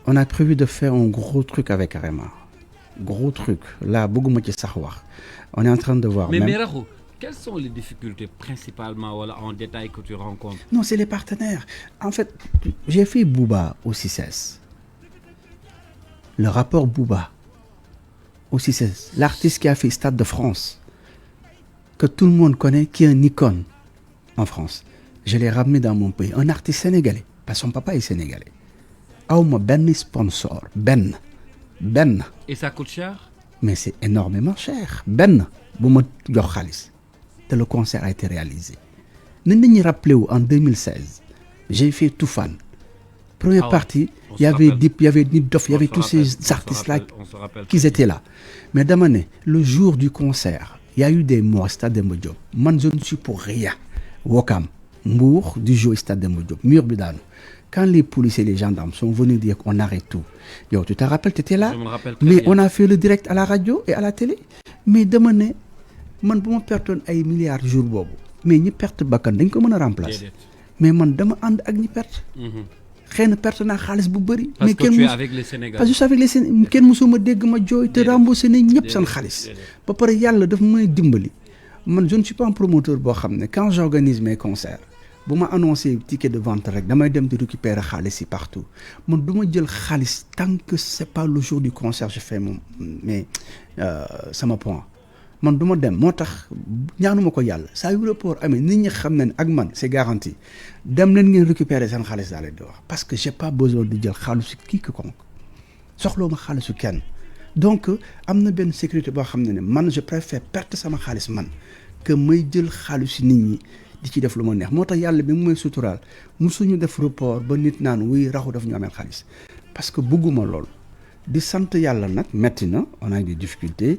on a prévu de faire un gros truc avec Rema gros truc là bëgguma ci sax wax on est en train de voir mais Rakhou, quelles sont les difficultés principalement voilà, en détail que tu rencontres? Non, c'est les partenaires. En fait, j'ai fait Booba au CICES. Le rapport Booba au CICES, l'artiste qui a fait Stade de France, que tout le monde connaît, qui est une icône en France. Je l'ai ramené dans mon pays. Un artiste sénégalais, parce que son papa est sénégalais. Awma benn sponsor, benn. Et ça coûte cher? Mais c'est énormément cher. Benn bu ma jox xaalis. Et le concert a été réalisé. Nous nous rappelons en 2016, j'ai fait Toufan. Première partie, il y avait Dip, il y avait Niddoff, il y avait tous ces artistes-là qui étaient là. Mais d'amané, le jour du concert, il y a eu des morts au Stade Demba Diop. Moi, je ne suis pour rien. Wakam, Mbour, du jour au Stade Demba Diop, mur Bidano. Quand les policiers et les gendarmes sont venus dire qu'on arrête tout, yo, tu te rappelles, tu étais là? Je me rappelle très mais bien. On a fait le direct à la radio et à la télé. Mais d'amané, man bu ma pertoon ay milliards jour boobu mais ñi perte bakkan dañ ko mën a remplacer mais man dama ànd ak ñi perte xëy na perte naa xaalis bu bëri mais que tu es avec les Sénégalais. parce que je suis avec les Sénégalais kenn mosuma dégg ma jooy te remboursé nañ ñëpp seen xaalis ba pare yàlla daf may dimbali man je ne suis pas un promoteur boo xam ne quand j'organise mes concerts bu ma annoncé ticket de vente rek damay dem di récupérer xaalis yi partout man du ma jël xaalis tant que c'est pas le jour du concert je fais mon mais sama point man du ma dem moo tax ñaanuma ko yàlla saa yu report amee nit ñi xam ne ak man c'est garanti dem leen ngeen récupérer seen xaalis daal di wax parce que j'ai pas besoin de jël xaalisu quiconque soxloo ma xaalisu kenn donc am na benn sécurité boo xam ne man je préfère perte sama xaalis man que may jël xaalisu nit ñi di ci def lu ma neex moo tax yàlla bi mu may suturaal musuñu def report ba nit naan wuy Rakhou daf ñu ameel xaalis parce que bëgguma lool di sant yàlla nag metti na on a eu des difficultés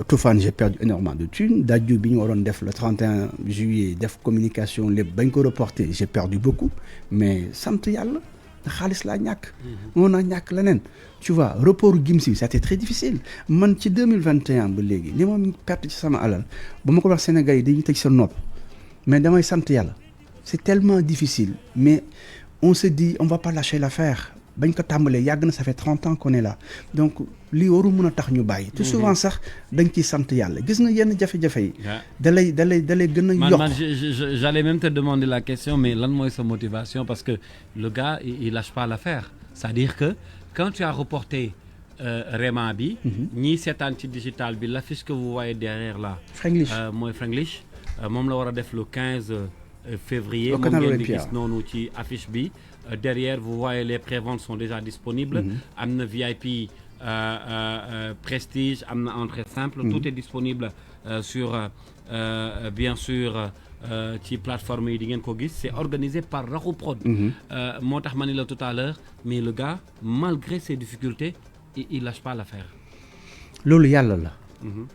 Toufane j'ai perdu énormément de thunes daju bi ñu waroon def le 31 juillet def communication lépp bañ ko reporté j'ai perdu beaucoup mais sant yàlla xaalis laa ñàkk on a ñàkk leneen tu vois report Gimsi c'était très difficile man ci 2021 ba léegi li ma perte ci sama alal ba ma ko wax Sénégal yi dañuy tëj sa nopp mais damay sant yàlla c'est tellement difficile mais on se dit on va pas lâcher l'affaire bañ ko tàmbalee yàgg na ça fait 30 ans qu'on est là donc lii waru mën a tax ñu bàyyi te souvent sax dañ ciy sant yàlla gis nga yenn jafe-jafe yi dalay gën a yokk j'allais même te demander la question mais lan mooy sa motivation parce que le gars il lâche pas l'affaire c'est-à-dire que quand tu as reporté Rema bi ñii seetaan ci digital bi l'affiche que vous voyez derrière là mooy Franglish moom la war a def le 15 février moom ngeen di gis noonu ci affiche bi derrière vous voyez les préventes sont déjà disponibles am na VIP prestige am na entrée simple tout est disponible sur bien sûr ci plateforme yi di ngeen ko gis c'est organisé par Rakhou Prod moo tax ma ni la tout à l'heure mais le gars malgré ses difficultés il lâche pas l'affaire loolu yàlla la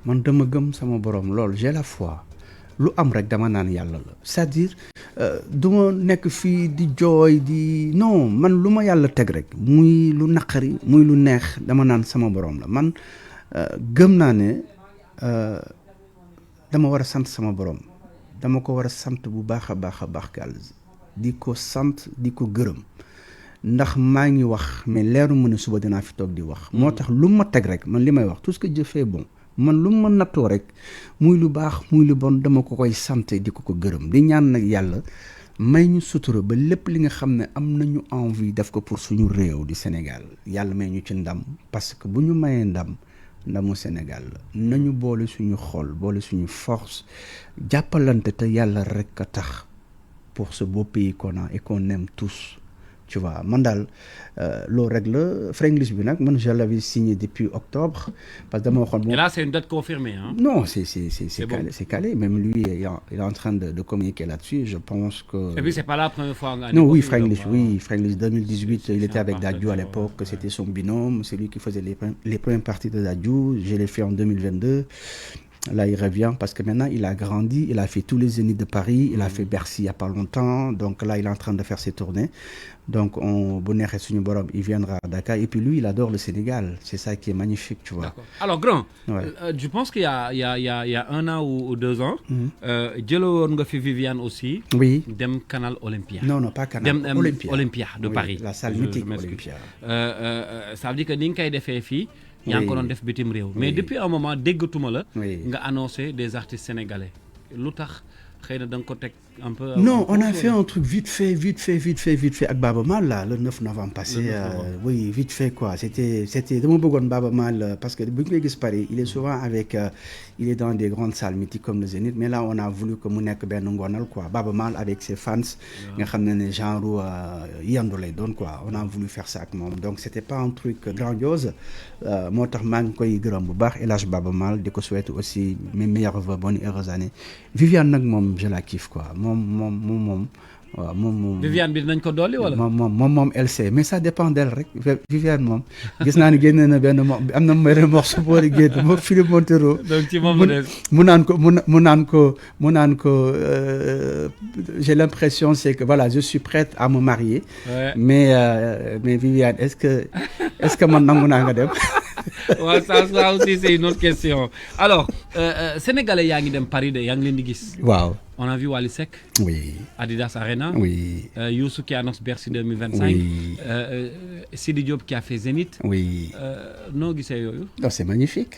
man dama gëm sama borom loolu j'ai la foi lu am rek dama naan yàlla la c'est-à-dire du ma nekk fii di jooy di non man lu ma yàlla teg rek muy lu naqari muy lu neex dama naan sama borom la man gëm naa ne dama war a sant sama borom dama ko war a sant bu baax a baax a baax gàll di ko sant di ko gërëm ndax maa ngi wax mais leeru ma ne suba dinaa fi toog di wax moo tax lu ma teg rek man li may wax tout ce que Dieu fait bon man lu ma nattoo rek muy lu baax muy lu bon dama ko koy sant di ko gërëm di ñaan nag yàlla may ñu sutura ba lépp li nga xam ne am nañu envie def ko pour suñu réew di Sénégal yàlla may ñu ci ndam parce que bu ñu mayee ndam ndamu Sénégal nañu boole suñu xol boole suñu force jàppalante te yàlla rek a tax pour ce beau pays qu'on a et qu'on aime tous. Tu vois man daal loolu rek la Franglish bi nag man je l'avais signé depuis octobre parce que dama waxoon. Et là c'est une date confirmée hein. Non c'est bon. calé, c'est calé même lui il est en train de communiquer là-dessus je pense que. Et puis c'est pas la première fois nga. Non oui Franglish 2018 il était avec partenaire, Dadju à l'époque c'était son binôme c'est lui qui faisait les premières parties de Dadju je l'ai fait en 2022. Là, il revient parce que maintenant, il a grandi, il a fait tous les Zéniths de Paris, il a fait Bercy il n'y a pas longtemps. Donc là, il est en train de faire ses tournées. Donc, il viendra à Dakar. Et puis lui, il adore le Sénégal. C'est ça qui est magnifique, tu vois. D'accord. Alors, Grand, Ouais. je pense qu'il y a 1 an ou 2 ans, Djelo nga fi Viviane aussi, Oui. dem Canal Olympia. Non, pas Canal. Dem Olympia de Oui, Paris. La salle Je mythique m'excuse. Olympia. Ça veut dire que ni nga koy defee fii. yaa ngi ko doon def bitim réew. Mais depuis un moment déggatuma la. Oui. nga annoncé des artistes sénégalais. lu tax xëy na da nga ko teg un peu. Non, on a fait un truc vite fait avec Baba Mal là, le 9 novembre passé. Oui, vite fait quoi. C'était de mon beau Baba Mal parce que Paris, il est souvent avec, il est dans des grandes salles mythiques comme le Zénith. Mais là, on a voulu que mon Ben Ngonal quoi. Baba Mal avec ses fans, genre Yandolay donne quoi. On a voulu faire ça avec moi. Donc c'était pas un truc grandiose. Moi, man koy gërëm bu baax Elhadj Baba Mal di ko souhaite aussi mes meilleurs vœux bonnes et heureuses années. Viviane nag moom je la kiffe quoi. Moom Viviane bi dinañ ko dolli wala. moom elle sait mais ça dépend d'elle rek Viviane moom gis naa ne génne na benn am na benn morceau boo di génn moom Philippe Montero. Donc ci moom des. mu naan ko j'ai l'impression c'est que voilà je suis prête à me marier. Ouais. mais Viviane est-ce que man nangu naa nga dem. Ouais, ça aussi c'est une autre question. Alors sénégalais yaa ngi dem Paris de yaa ngi leen di gis. Waaw. On a vu Wally Seck. Oui. Adidas Arena. Oui. Youssou qui annonce Bercy 2025. Oui. Sidi Diop qui a fait Zénith. Oui. noo gisee yooyu. Non, c'est magnifique.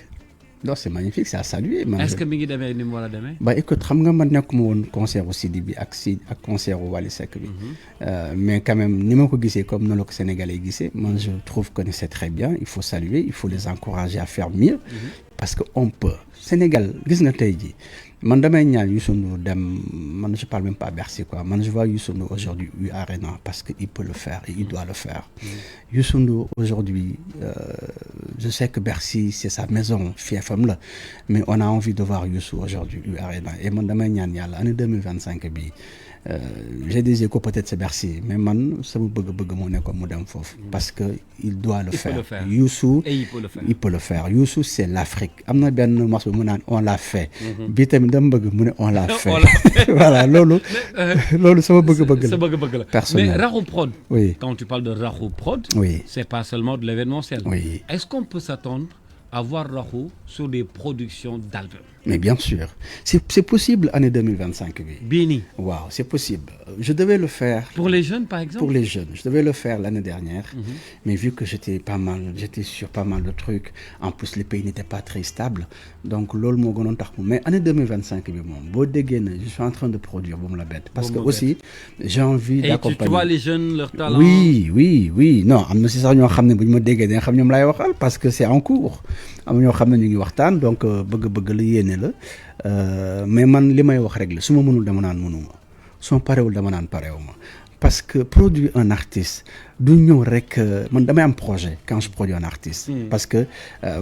C'est à saluer. Est-ce que mi ngi demee ni mu war a demee. Bah écoute, xam nga man nekkuma woon concert au Sidi bi ak concert au Wally Seck bi. Mais quand même ni ma ko gisee comme noonu la ko Sénégalais gisee, moi je trouve que c'est très bien. Il faut saluer, il faut les encourager à faire mieux. Parce que on peut. Sénégal gis nga tey jii man damay ñaan Youssou Ndour dem man je parle même pas Bercy quoi man je vois Youssou Ndour aujourd'hui Arena parce que il peut le faire et il doit le faire. Youssou Ndour aujourd'hui je sais que Bercy c'est sa maison fiefam la mais on a envie de voir Youssou aujourd'hui Arena et man damay ñaan yàlla année 2025 bi j'ai des échos peut-être c'est Bercy mais man sama bëgg moo nekkoon mu dem foofu parce que il doit le faire. Youssou et il peut le faire. Youssou c'est l'Afrique am na benn morceau mu naan on l'a fait. bi tamit dama bëgg mu ne on l'a fait. Voilà loolu sama bëgg-bëgg la. sa bëgg-bëgg la. Personnel. Mais Rakhou Prod. Oui. Quand tu parles de Rakhou Prod. Oui. C'est pas seulement de l'événementiel. Oui. Est-ce qu'on peut s'attendre à voir Rakhou sur des productions d'albums? Mais bien sûr, c'est possible année 2025 bi. Bini. Waaw, c'est possible. Je devais le faire. Pour les jeunes par exemple. Pour les jeunes, je devais le faire l'année dernière, mais vu que j'étais sur pas mal de trucs, en plus le pays n'était pas très stable, donc loolu moo gënoon tax mais année 2025 bi moom boo déggee ne je suis en train de produire bu mu la bett parce que aussi j'ai envie d'accompagner. Et tu vois les jeunes leur talent. Oui, non am na si sax ñoo xam ne bu ñu ma déggee da nga xam ñoom laay waxal parce que c'est en cours am ñoo xam ne ñu ngi waxtaan donc bëgg la yéene la mais man li may wax rek la su ma mënul dama naan mënuma su ma parewul dama naan parewuma parce que produire un artiste du ñëw rek man damay am projet quand je produis un artiste parce que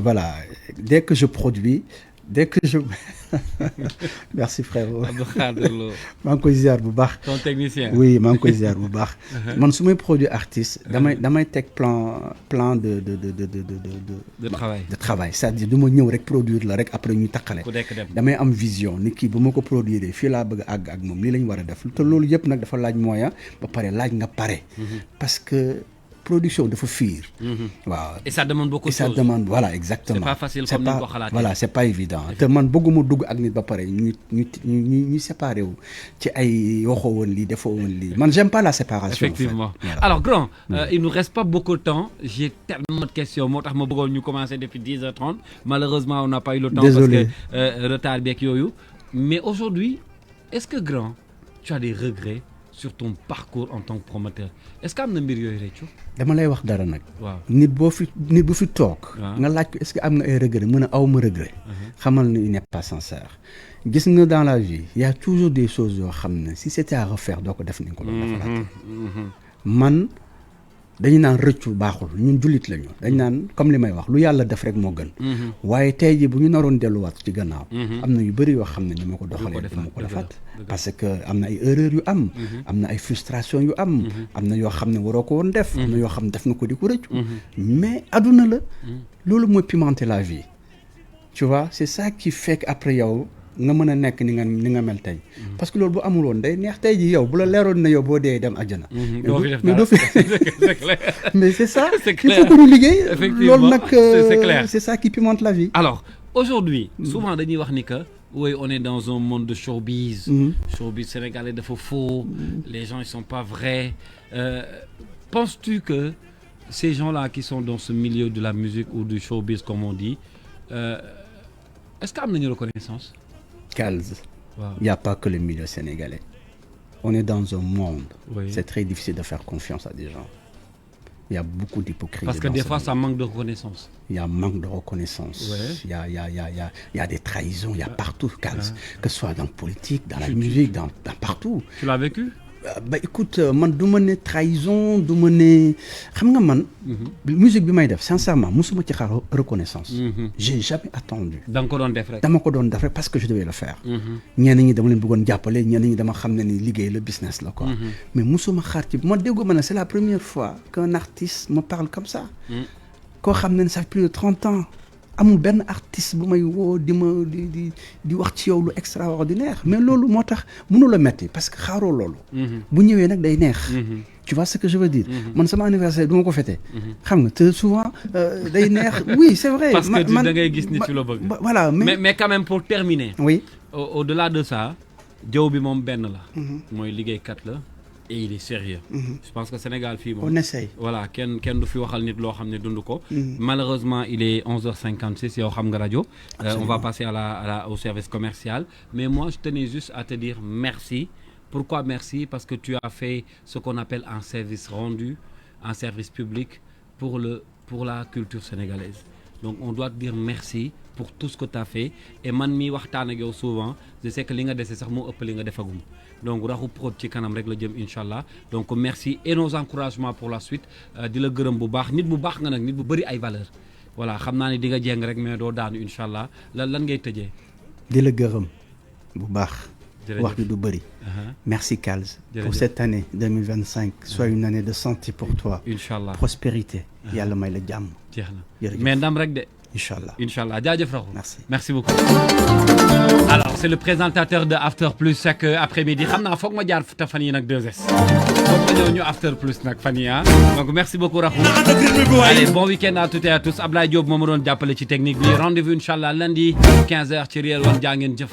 voilà dès que je merci frérot maa ngi koy ziar bu baax. ton technicien. Oui maa ngi koy ziar bu baax. man su may produire artiste damay teg plan de travail c'est-à-dire du ma ñëw rek produire la rek après ñu taqale. damay am vision ni kii bu ma ko produire fii laa bëgg àgg ak moom lii la ñu war a def te loolu yëpp nag dafa laaj moyen ba pare laaj nga pare. parce que production dafa fiir. Waaw. Et ça demande beaucoup de choses. Ça demande voilà exactement. C'est pas facile comme ni nga ko xalaatee. Voilà c'est pas évident. te man bëgguma dugg ak nit ba pare ñu séparé wu ci ay waxoo woon lii defoo woon lii man j'aime pas la séparation. Effectivement. En fait. Voilà. Alors grand il nous reste pas beaucoup de temps j'ai tellement de questions moo tax ma bëggoon ñu commencer depuis 10h30 malheureusement on n'a pas eu le temps. Désolé. Parce que retard beeg yooyu mais aujourd'hui est-ce que grand tu as des regrets sur ton parcours en tant que promoteur est-ce que am na mbir yooyu réccu dama lay wax dara nag. waaw nit bu fi toog. waaw nga laaj ko est-ce que am nga ay regret mën a aw ma regret. xamal ni il n'est pas sincère. gis nga dans la vie il y a toujours des choses yoo xam ne si c'était à refaire doo ko def ni nga ko doon defalaat. man dañu naan rëccu baaxul ñun jullit lañu dañ naan comme li may wax lu yàlla def rek moo gën. waaye tey jii bu ñu naroon delluwaat ci gannaaw. am na yu bëri yoo xam ne ni ma ko doxalee du ma ko defaat. parce que am na ay erreurs yu am. am na ay frustration yu am. am na yoo xam ne waroo ko woon def. am na yoo xam ne def nga ko di ko rëccu. mais adduna la. loolu mooy pimenter la vie. tu vois c'est ça qui fait que après yow nga mën a nekk ni nga mel tey. parce que loolu bu amul woon day neex tey ji yow bu la leeroon na yow boo dee dem àjjana. mais doo fi mais c'est ça. C'est clair. il faut que ñu liggéey. Effectivement, loolu nag c'est clair. c'est ça qui pimente la vie. alors aujourd'hui souvent dañuy wax ni que oui on est dans un monde de showbiz. Showbiz sénégalais dafa faux. Les gens ils sont pas vrais. Penses-tu que ces gens-là qui sont dans ce milieu de la musique ou du showbiz comme on dit est-ce que am nañu reconnaissance. Calze. Wow. Il n'y a pas que le milieu sénégalais. On est dans un monde. Oui. C'est très difficile de faire confiance à des gens. Il y a beaucoup d'hypocrisie. Parce que des fois ça manque de reconnaissance. Il y a un manque de reconnaissance. Ouais. Il y a des trahisons, il y a partout, Calze. Que ce soit dans la politique, dans la musique, dans partout. Tu l'as vécu? Bah écoute man du ma ne trahison du ma ne xam nga man. musique bi may def sincèrement musuma ci xaar reconnaissance. J'ai jamais attendu. da nga ko doon def rek. dama ko doon def rek parce que je devais le faire. ñenn ñi dama leen bëggoon jàppale ñenn ñi dama xam ne ni liggéey la business la quoi. mais musuma xaar ci ma déggoo ma ne c'est la première fois qu'un artiste me parle comme ça. koo xam ne ça fait plus de 30 ans. amul benn artiste bu may woo di ma di wax ci yow lu extraordinaire mais loolu moo tax mënu la metti parce que xaaroo loolu. bu ñëwee nag day neex. tu vois ce que je veux dire. man sama anniversaire du ma ko fêter. xam nga te souvent day neex oui c'est vrai. parce que da ngay gis ni tu la bëgg. voilà mais quand même pour terminer. oui. au-delà de ça jëw bi moom benn la. mooy liggéeykat la. et il est sérieux. Je pense que Sénégal fii moom. on essaye. voilà kenn du fi waxal nit loo xam ne dund ko. malheureusement il est 11h56 yow xam nga rajo. On va passer au service commercial mais moi je tenais juste à te dire merci. Pourquoi merci? Parce que tu as fait ce qu'on appelle un service rendu, un service public pour la culture sénégalaise. Donc on doit te dire merci pour tout ce que tu as fait et man mi waxtaan ak yow souvent je sais que li nga dese sax moo ëpp li nga defagum donc Raxu Prod ci kanam rek la jëm incha allah donc merci et nos encouragements pour la suite di la gërëm bu baax nit bu baax nga nag nit bu bëri ay valeur voilà xam naa ne di nga jéng rek mais doo daanu incha allah lan ngay tëjee. di la gërëm bu baax. wax bi du bëri. Merci Calze. Pour cette année 2025 soit une année de santé pour toi. Inch'Allah. Prospérité. Yàlla may la jàmm. jeex na mais ndam rek de. Inch'Allah jaajëf Raxu. Merci beaucoup. Alors c'est le présentateur de After Plus chaque après-midi xam naa foog ma jaar ta fan yi nag 2S. foog ma ñëw ñu After Plus nag fan yi donc merci beaucoup Raxu. Allez bon week-end à toutes et à tous Ablaye Diop moo ma doon jàppale ci technique bi rendez-vous Inch'Allah lundi 15h ci Real One jaa ngeen jëf.